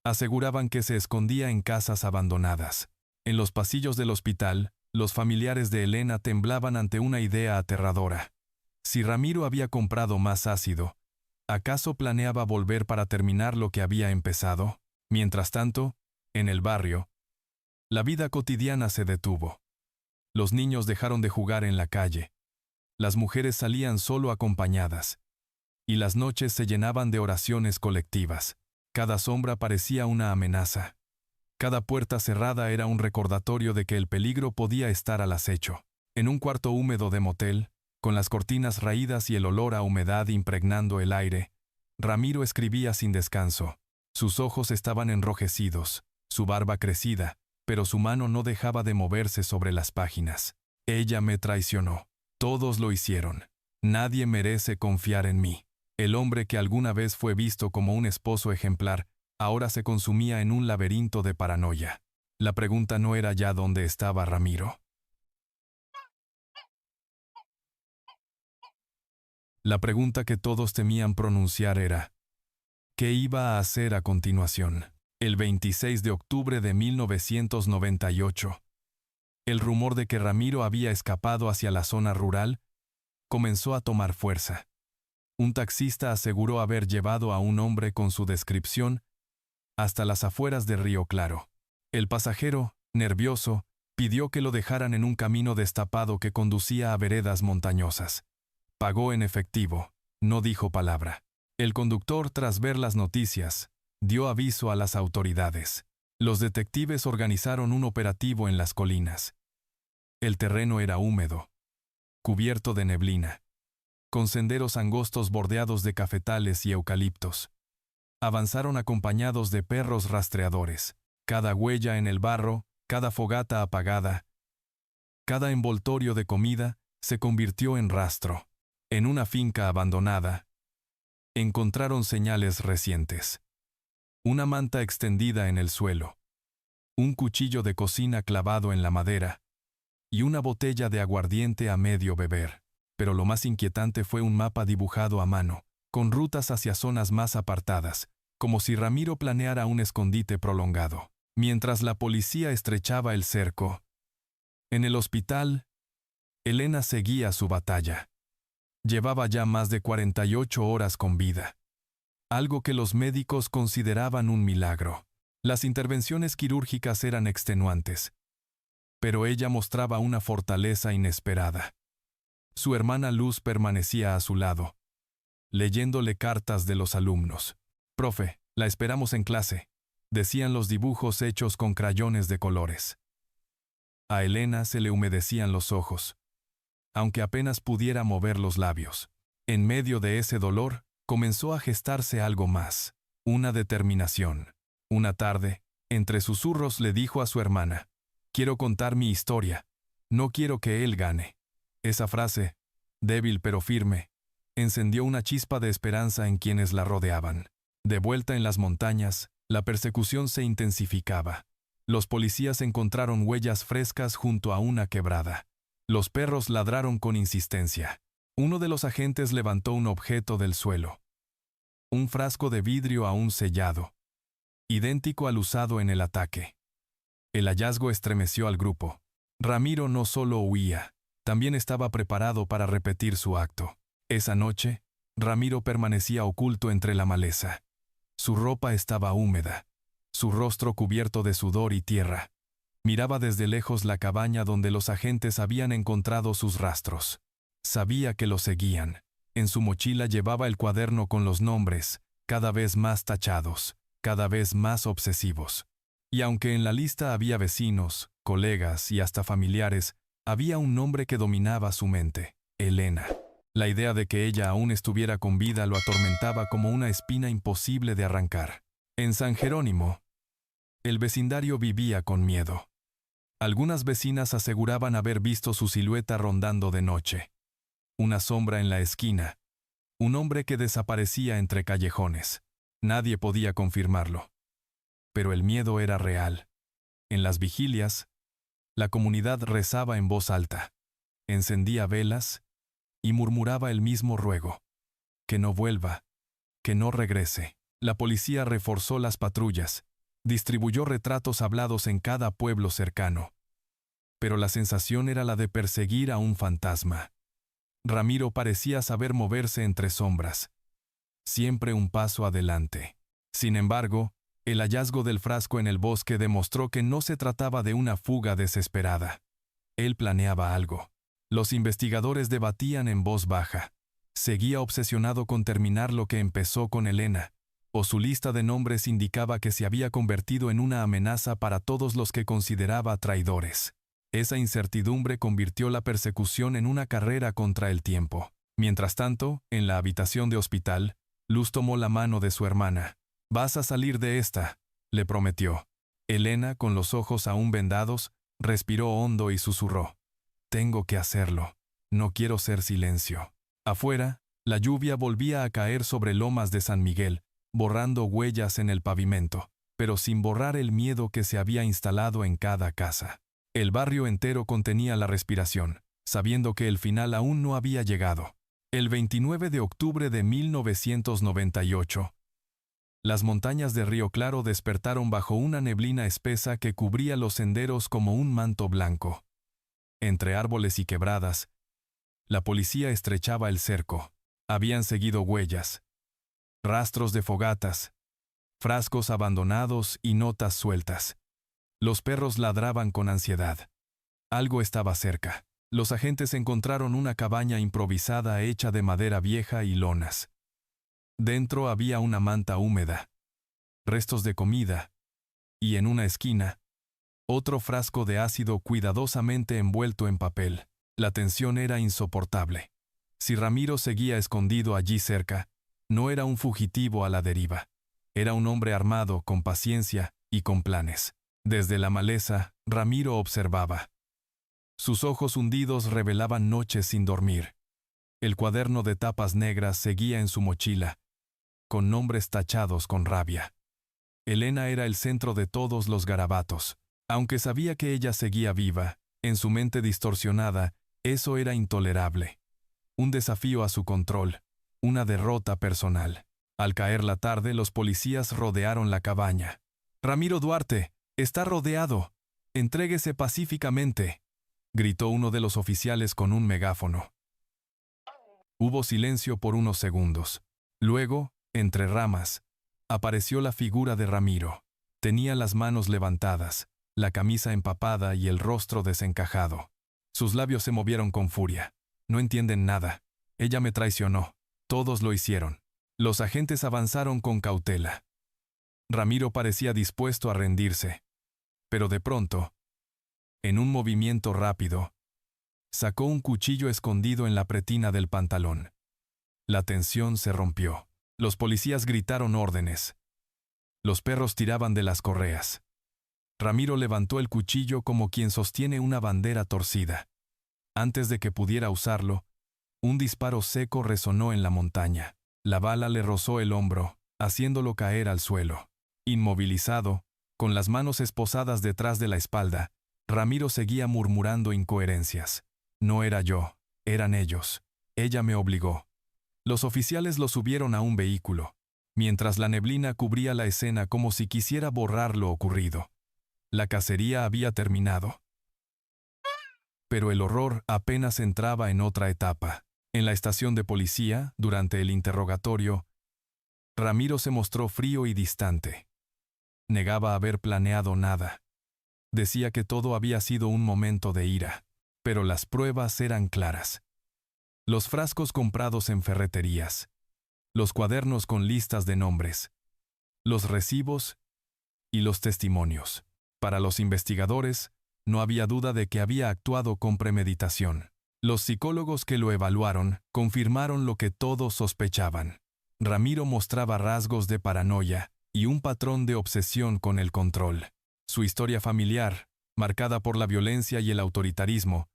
aseguraban que se escondía en casas abandonadas. En los pasillos del hospital, los familiares de Elena temblaban ante una idea aterradora. Si Ramiro había comprado más ácido, ¿acaso planeaba volver para terminar lo que había empezado? Mientras tanto, en el barrio, la vida cotidiana se detuvo. Los niños dejaron de jugar en la calle. Las mujeres salían solo acompañadas. Y las noches se llenaban de oraciones colectivas. Cada sombra parecía una amenaza. Cada puerta cerrada era un recordatorio de que el peligro podía estar al acecho. En un cuarto húmedo de motel, con las cortinas raídas y el olor a humedad impregnando el aire, Ramiro escribía sin descanso. Sus ojos estaban enrojecidos, su barba crecida, pero su mano no dejaba de moverse sobre las páginas. Ella me traicionó. Todos lo hicieron. Nadie merece confiar en mí. El hombre que alguna vez fue visto como un esposo ejemplar, ahora se consumía en un laberinto de paranoia. La pregunta no era ya dónde estaba Ramiro. La pregunta que todos temían pronunciar era, ¿qué iba a hacer a continuación? El 26 de octubre de 1998, el rumor de que Ramiro había escapado hacia la zona rural comenzó a tomar fuerza. Un taxista aseguró haber llevado a un hombre con su descripción hasta las afueras de Río Claro. El pasajero, nervioso, pidió que lo dejaran en un camino destapado que conducía a veredas montañosas. Pagó en efectivo, no dijo palabra. El conductor, tras ver las noticias, dio aviso a las autoridades. Los detectives organizaron un operativo en las colinas. El terreno era húmedo, cubierto de neblina, con senderos angostos bordeados de cafetales y eucaliptos. Avanzaron acompañados de perros rastreadores. Cada huella en el barro, cada fogata apagada, cada envoltorio de comida se convirtió en rastro. En una finca abandonada, encontraron señales recientes. Una manta extendida en el suelo, un cuchillo de cocina clavado en la madera y una botella de aguardiente a medio beber. Pero lo más inquietante fue un mapa dibujado a mano, con rutas hacia zonas más apartadas, como si Ramiro planeara un escondite prolongado. Mientras la policía estrechaba el cerco, en el hospital, Elena seguía su batalla. Llevaba ya más de 48 horas con vida, algo que los médicos consideraban un milagro. Las intervenciones quirúrgicas eran extenuantes, pero ella mostraba una fortaleza inesperada. Su hermana Luz permanecía a su lado, leyéndole cartas de los alumnos. «Profe, la esperamos en clase», decían los dibujos hechos con crayones de colores. A Elena se le humedecían los ojos, aunque apenas pudiera mover los labios. En medio de ese dolor, comenzó a gestarse algo más, una determinación. Una tarde, entre susurros le dijo a su hermana, «Quiero contar mi historia, no quiero que él gane». Esa frase, débil pero firme, encendió una chispa de esperanza en quienes la rodeaban. De vuelta en las montañas, la persecución se intensificaba. Los policías encontraron huellas frescas junto a una quebrada. Los perros ladraron con insistencia. Uno de los agentes levantó un objeto del suelo. Un frasco de vidrio aún sellado, idéntico al usado en el ataque. El hallazgo estremeció al grupo. Ramiro no solo huía, también estaba preparado para repetir su acto. Esa noche, Ramiro permanecía oculto entre la maleza. Su ropa estaba húmeda, su rostro cubierto de sudor y tierra. Miraba desde lejos la cabaña donde los agentes habían encontrado sus rastros. Sabía que lo seguían. En su mochila llevaba el cuaderno con los nombres, cada vez más tachados, cada vez más obsesivos. Y aunque en la lista había vecinos, colegas y hasta familiares, había un nombre que dominaba su mente: Elena. La idea de que ella aún estuviera con vida lo atormentaba como una espina imposible de arrancar. En San Jerónimo, el vecindario vivía con miedo. Algunas vecinas aseguraban haber visto su silueta rondando de noche. Una sombra en la esquina. Un hombre que desaparecía entre callejones. Nadie podía confirmarlo. Pero el miedo era real. En las vigilias, la comunidad rezaba en voz alta, encendía velas y murmuraba el mismo ruego: que no vuelva, que no regrese. La policía reforzó las patrullas, distribuyó retratos hablados en cada pueblo cercano. Pero la sensación era la de perseguir a un fantasma. Ramiro parecía saber moverse entre sombras. Siempre un paso adelante. Sin embargo, el hallazgo del frasco en el bosque demostró que no se trataba de una fuga desesperada. Él planeaba algo. Los investigadores debatían en voz baja. Seguía obsesionado con terminar lo que empezó con Elena, o su lista de nombres indicaba que se había convertido en una amenaza para todos los que consideraba traidores. Esa incertidumbre convirtió la persecución en una carrera contra el tiempo. Mientras tanto, en la habitación de hospital, Luz tomó la mano de su hermana. «Vas a salir de esta», le prometió. Elena, con los ojos aún vendados, respiró hondo y susurró. «Tengo que hacerlo. No quiero ser silencio». Afuera, la lluvia volvía a caer sobre Lomas de San Miguel, borrando huellas en el pavimento, pero sin borrar el miedo que se había instalado en cada casa. El barrio entero contenía la respiración, sabiendo que el final aún no había llegado. El 29 de octubre de 1998, las montañas de Río Claro despertaron bajo una neblina espesa que cubría los senderos como un manto blanco. Entre árboles y quebradas, la policía estrechaba el cerco. Habían seguido huellas, rastros de fogatas, frascos abandonados y notas sueltas. Los perros ladraban con ansiedad. Algo estaba cerca. Los agentes encontraron una cabaña improvisada hecha de madera vieja y lonas. Dentro había una manta húmeda, restos de comida, y en una esquina, otro frasco de ácido cuidadosamente envuelto en papel. La tensión era insoportable. Si Ramiro seguía escondido allí cerca, no era un fugitivo a la deriva. Era un hombre armado, con paciencia y con planes. Desde la maleza, Ramiro observaba. Sus ojos hundidos revelaban noches sin dormir. El cuaderno de tapas negras seguía en su mochila, con nombres tachados con rabia. Elena era el centro de todos los garabatos. Aunque sabía que ella seguía viva, en su mente distorsionada, eso era intolerable. Un desafío a su control, una derrota personal. Al caer la tarde, los policías rodearon la cabaña. «Ramiro Duarte, está rodeado. Entréguese pacíficamente», gritó uno de los oficiales con un megáfono. Hubo silencio por unos segundos. Luego, entre ramas, apareció la figura de Ramiro. Tenía las manos levantadas, la camisa empapada y el rostro desencajado. Sus labios se movieron con furia. «No entienden nada. Ella me traicionó. Todos lo hicieron». Los agentes avanzaron con cautela. Ramiro parecía dispuesto a rendirse. Pero de pronto, en un movimiento rápido, sacó un cuchillo escondido en la pretina del pantalón. La tensión se rompió. Los policías gritaron órdenes. Los perros tiraban de las correas. Ramiro levantó el cuchillo como quien sostiene una bandera torcida. Antes de que pudiera usarlo, un disparo seco resonó en la montaña. La bala le rozó el hombro, haciéndolo caer al suelo. Inmovilizado, con las manos esposadas detrás de la espalda, Ramiro seguía murmurando incoherencias. «No era yo, eran ellos. Ella me obligó». Los oficiales lo subieron a un vehículo, mientras la neblina cubría la escena como si quisiera borrar lo ocurrido. La cacería había terminado. Pero el horror apenas entraba en otra etapa. En la estación de policía, durante el interrogatorio, Ramiro se mostró frío y distante. Negaba haber planeado nada. Decía que todo había sido un momento de ira, pero las pruebas eran claras. Los frascos comprados en ferreterías, los cuadernos con listas de nombres, los recibos y los testimonios. Para los investigadores, no había duda de que había actuado con premeditación. Los psicólogos que lo evaluaron confirmaron lo que todos sospechaban. Ramiro mostraba rasgos de paranoia y un patrón de obsesión con el control. Su historia familiar, marcada por la violencia y el autoritarismo,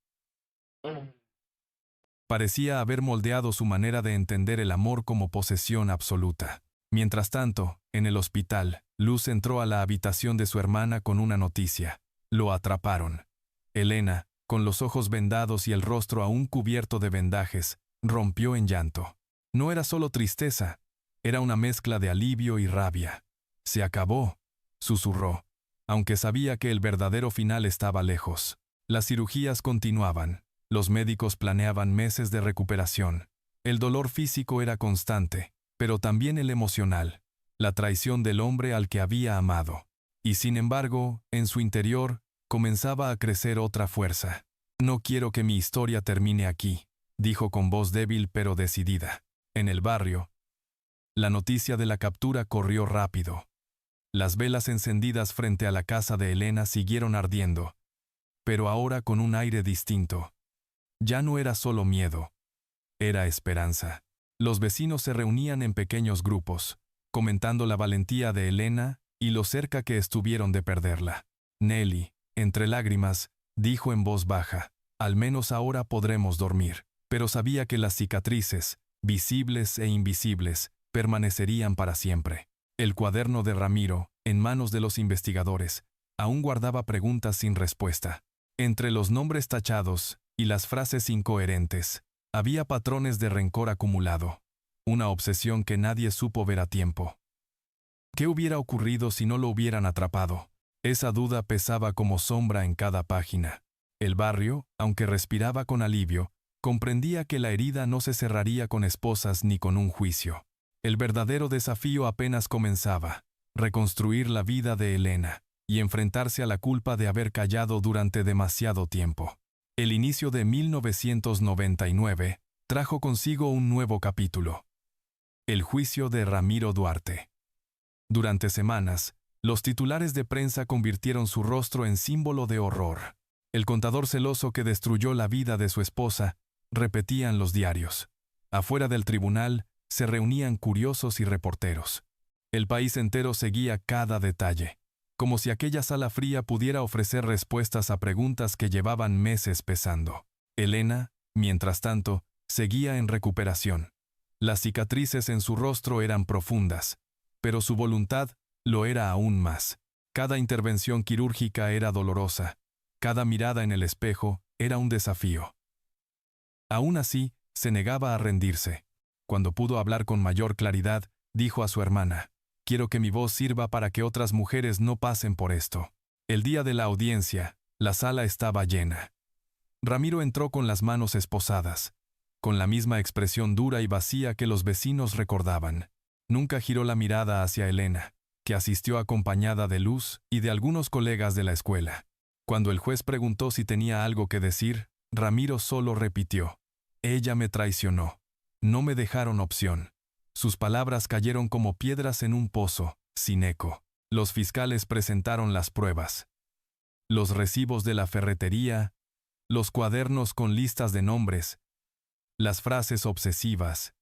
parecía haber moldeado su manera de entender el amor como posesión absoluta. Mientras tanto, en el hospital, Luz entró a la habitación de su hermana con una noticia. Lo atraparon. Elena, con los ojos vendados y el rostro aún cubierto de vendajes, rompió en llanto. No era solo tristeza, era una mezcla de alivio y rabia. «Se acabó», susurró, aunque sabía que el verdadero final estaba lejos. Las cirugías continuaban. Los médicos planeaban meses de recuperación. El dolor físico era constante, pero también el emocional, la traición del hombre al que había amado. Y sin embargo, en su interior, comenzaba a crecer otra fuerza. «No quiero que mi historia termine aquí», dijo con voz débil pero decidida. En el barrio, la noticia de la captura corrió rápido. Las velas encendidas frente a la casa de Elena siguieron ardiendo, pero ahora con un aire distinto. Ya no era solo miedo, era esperanza. Los vecinos se reunían en pequeños grupos, comentando la valentía de Elena y lo cerca que estuvieron de perderla. Nelly, entre lágrimas, dijo en voz baja: «Al menos ahora podremos dormir», pero sabía que las cicatrices, visibles e invisibles, permanecerían para siempre. El cuaderno de Ramiro, en manos de los investigadores, aún guardaba preguntas sin respuesta. Entre los nombres tachados y las frases incoherentes, había patrones de rencor acumulado, una obsesión que nadie supo ver a tiempo. ¿Qué hubiera ocurrido si no lo hubieran atrapado? Esa duda pesaba como sombra en cada página. El barrio, aunque respiraba con alivio, comprendía que la herida no se cerraría con esposas ni con un juicio. El verdadero desafío apenas comenzaba: reconstruir la vida de Elena y enfrentarse a la culpa de haber callado durante demasiado tiempo. El inicio de 1999 trajo consigo un nuevo capítulo: el juicio de Ramiro Duarte. Durante semanas, los titulares de prensa convirtieron su rostro en símbolo de horror. El contador celoso que destruyó la vida de su esposa, repetían los diarios. Afuera del tribunal, se reunían curiosos y reporteros. El país entero seguía cada detalle, como si aquella sala fría pudiera ofrecer respuestas a preguntas que llevaban meses pesando. Elena, mientras tanto, seguía en recuperación. Las cicatrices en su rostro eran profundas, pero su voluntad lo era aún más. Cada intervención quirúrgica era dolorosa, cada mirada en el espejo era un desafío. Aún así, se negaba a rendirse. Cuando pudo hablar con mayor claridad, dijo a su hermana: «Quiero que mi voz sirva para que otras mujeres no pasen por esto». El día de la audiencia, la sala estaba llena. Ramiro entró con las manos esposadas, con la misma expresión dura y vacía que los vecinos recordaban. Nunca giró la mirada hacia Elena, que asistió acompañada de Luz y de algunos colegas de la escuela. Cuando el juez preguntó si tenía algo que decir, Ramiro solo repitió: «Ella me traicionó. No me dejaron opción». Sus palabras cayeron como piedras en un pozo, sin eco. Los fiscales presentaron las pruebas: los recibos de la ferretería, los cuadernos con listas de nombres, las frases obsesivas,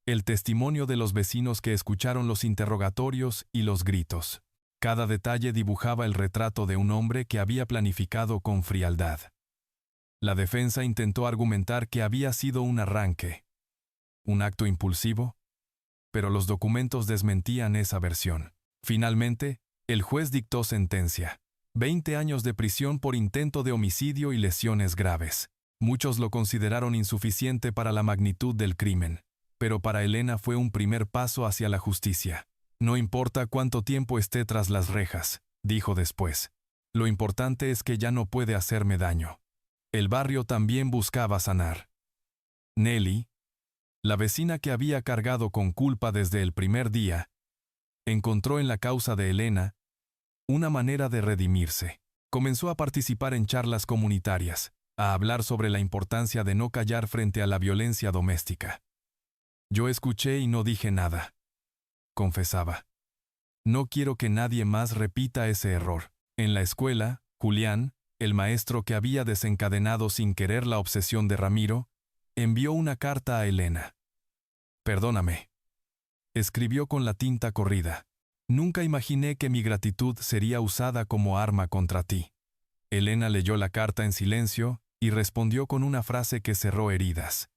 el testimonio de los vecinos que escucharon los interrogatorios y los gritos. Cada detalle dibujaba el retrato de un hombre que había planificado con frialdad. La defensa intentó argumentar que había sido un arranque, un acto impulsivo, pero los documentos desmentían esa versión. Finalmente, el juez dictó sentencia: 20 años de prisión por intento de homicidio y lesiones graves. Muchos lo consideraron insuficiente para la magnitud del crimen, pero para Elena fue un primer paso hacia la justicia. «No importa cuánto tiempo esté tras las rejas», dijo después. «Lo importante es que ya no puede hacerme daño». El barrio también buscaba sanar. Nelly, la vecina que había cargado con culpa desde el primer día, encontró en la causa de Elena una manera de redimirse. Comenzó a participar en charlas comunitarias, a hablar sobre la importancia de no callar frente a la violencia doméstica. «Yo escuché y no dije nada», confesaba. «No quiero que nadie más repita ese error». En la escuela, Julián, el maestro que había desencadenado sin querer la obsesión de Ramiro, envió una carta a Elena. «Perdóname», escribió con la tinta corrida. «Nunca imaginé que mi gratitud sería usada como arma contra ti». Elena leyó la carta en silencio y respondió con una frase que cerró heridas: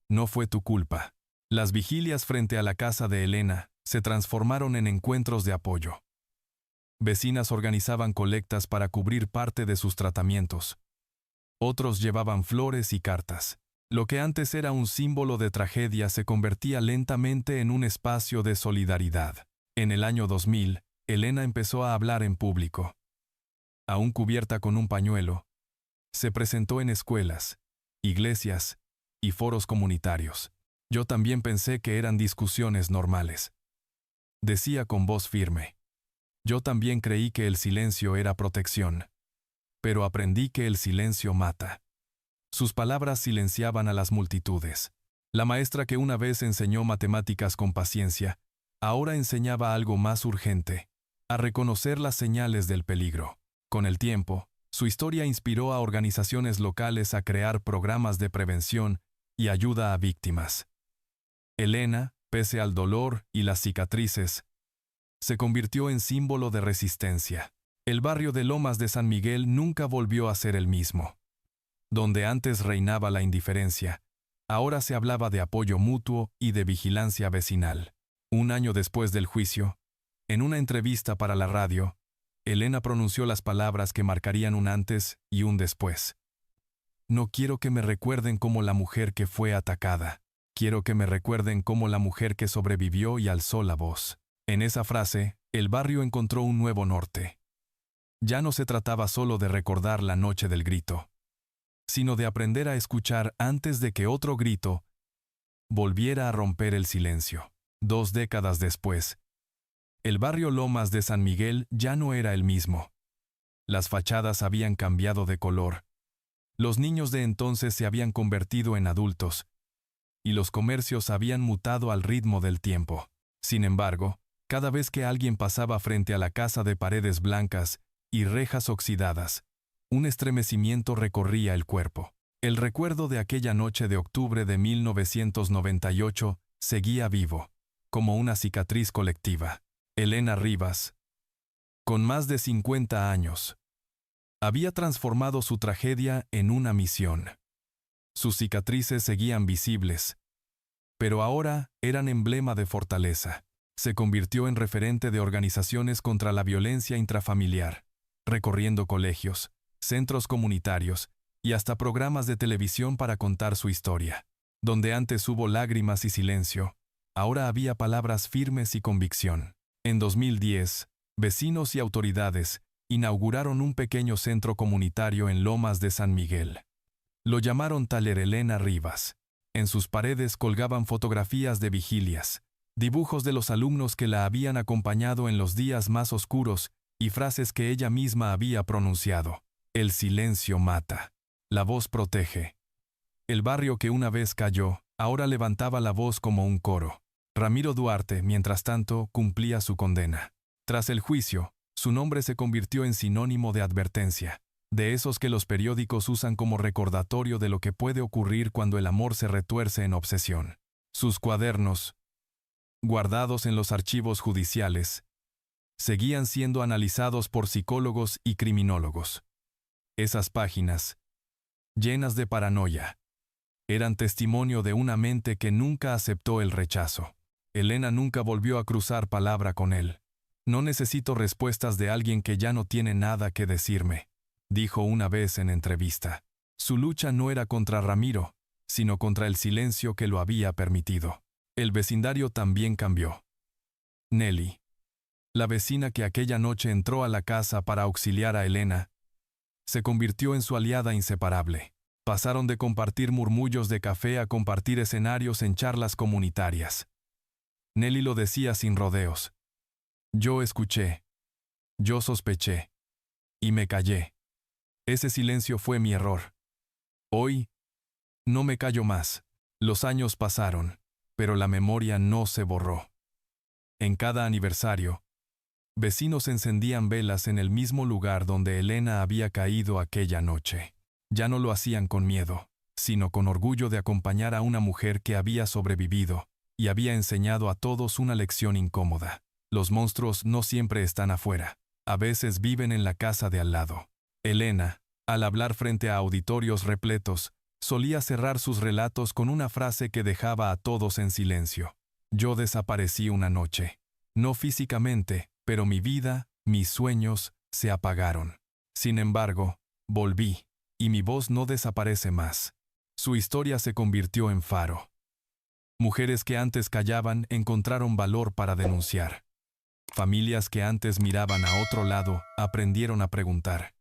«No fue tu culpa». Las vigilias frente a la casa de Elena se transformaron en encuentros de apoyo. Vecinas organizaban colectas para cubrir parte de sus tratamientos. Otros llevaban flores y cartas. Lo que antes era un símbolo de tragedia se convertía lentamente en un espacio de solidaridad. En el año 2000, Elena empezó a hablar en público. Aún cubierta con un pañuelo, se presentó en escuelas iglesias y foros comunitarios. Yo también pensé que eran discusiones normales. Decía con voz firme. Yo también creí que el silencio era protección. Pero aprendí que el silencio mata. Sus palabras silenciaban a las multitudes. La maestra que una vez enseñó matemáticas con paciencia, ahora enseñaba algo más urgente, a reconocer las señales del peligro. Con el tiempo, su historia inspiró a organizaciones locales a crear programas de prevención y ayuda a víctimas. Elena, pese al dolor y las cicatrices, se convirtió en símbolo de resistencia. El barrio de Lomas de San Miguel nunca volvió a ser el mismo. Donde antes reinaba la indiferencia, ahora se hablaba de apoyo mutuo y de vigilancia vecinal. Un año después del juicio, en una entrevista para la radio, Elena pronunció las palabras que marcarían un antes y un después. No quiero que me recuerden como la mujer que fue atacada. Quiero que me recuerden como la mujer que sobrevivió y alzó la voz. En esa frase, el barrio encontró un nuevo norte. Ya no se trataba solo de recordar la noche del grito, sino de aprender a escuchar antes de que otro grito volviera a romper el silencio. 2 décadas después, el barrio Lomas de San Miguel ya no era el mismo. Las fachadas habían cambiado de color. Los niños de entonces se habían convertido en adultos, y los comercios habían mutado al ritmo del tiempo. Sin embargo, cada vez que alguien pasaba frente a la casa de paredes blancas y rejas oxidadas, un estremecimiento recorría el cuerpo. El recuerdo de aquella noche de octubre de 1998 seguía vivo, como una cicatriz colectiva. Elena Rivas, con más de 50 años, había transformado su tragedia en una misión. Sus cicatrices seguían visibles, pero ahora eran emblema de fortaleza. Se convirtió en referente de organizaciones contra la violencia intrafamiliar, recorriendo colegios, centros comunitarios y hasta programas de televisión para contar su historia. Donde antes hubo lágrimas y silencio, ahora había palabras firmes y convicción. En 2010, vecinos y autoridades inauguraron un pequeño centro comunitario en Lomas de San Miguel. Lo llamaron Taller Elena Rivas. En sus paredes colgaban fotografías de vigilias, dibujos de los alumnos que la habían acompañado en los días más oscuros y frases que ella misma había pronunciado. El silencio mata. La voz protege. El barrio que una vez cayó, ahora levantaba la voz como un coro. Ramiro Duarte, mientras tanto, cumplía su condena. Tras el juicio, su nombre se convirtió en sinónimo de advertencia, de esos que los periódicos usan como recordatorio de lo que puede ocurrir cuando el amor se retuerce en obsesión. Sus cuadernos, guardados en los archivos judiciales, seguían siendo analizados por psicólogos y criminólogos. Esas páginas, llenas de paranoia, eran testimonio de una mente que nunca aceptó el rechazo. Elena nunca volvió a cruzar palabra con él. No necesito respuestas de alguien que ya no tiene nada que decirme, dijo una vez en entrevista. Su lucha no era contra Ramiro, sino contra el silencio que lo había permitido. El vecindario también cambió. Nelly, la vecina que aquella noche entró a la casa para auxiliar a Elena, se convirtió en su aliada inseparable. Pasaron de compartir murmullos de café a compartir escenarios en charlas comunitarias. Nelly lo decía sin rodeos. Yo escuché. Yo sospeché. Y me callé. Ese silencio fue mi error. Hoy, no me callo más. Los años pasaron, pero la memoria no se borró. En cada aniversario, vecinos encendían velas en el mismo lugar donde Elena había caído aquella noche. Ya no lo hacían con miedo, sino con orgullo de acompañar a una mujer que había sobrevivido y había enseñado a todos una lección incómoda. Los monstruos no siempre están afuera, a veces viven en la casa de al lado. Elena, al hablar frente a auditorios repletos, solía cerrar sus relatos con una frase que dejaba a todos en silencio. Yo desaparecí una noche. No físicamente, pero mi vida, mis sueños, se apagaron. Sin embargo, volví, y mi voz no desaparece más. Su historia se convirtió en faro. Mujeres que antes callaban encontraron valor para denunciar. Familias que antes miraban a otro lado aprendieron a preguntar.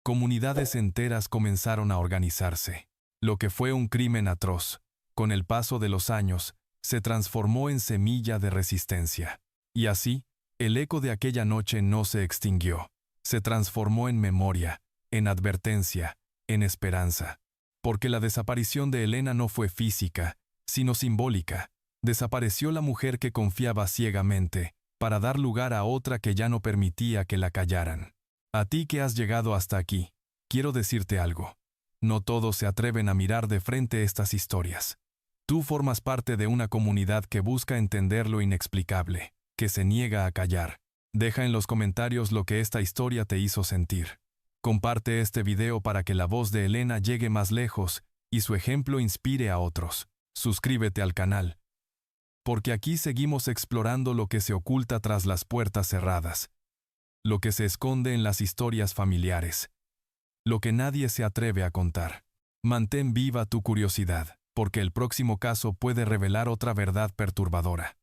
Comunidades enteras comenzaron a organizarse. Lo que fue un crimen atroz, con el paso de los años, se transformó en semilla de resistencia. Y así, el eco de aquella noche no se extinguió. Se transformó en memoria, en advertencia, en esperanza. Porque la desaparición de Elena no fue física, sino simbólica. Desapareció la mujer que confiaba ciegamente, para dar lugar a otra que ya no permitía que la callaran. A ti que has llegado hasta aquí, quiero decirte algo. No todos se atreven a mirar de frente estas historias. Tú formas parte de una comunidad que busca entender lo inexplicable, que se niega a callar. Deja en los comentarios lo que esta historia te hizo sentir. Comparte este video para que la voz de Elena llegue más lejos y su ejemplo inspire a otros. Suscríbete al canal, porque aquí seguimos explorando lo que se oculta tras las puertas cerradas, lo que se esconde en las historias familiares, lo que nadie se atreve a contar. Mantén viva tu curiosidad, porque el próximo caso puede revelar otra verdad perturbadora.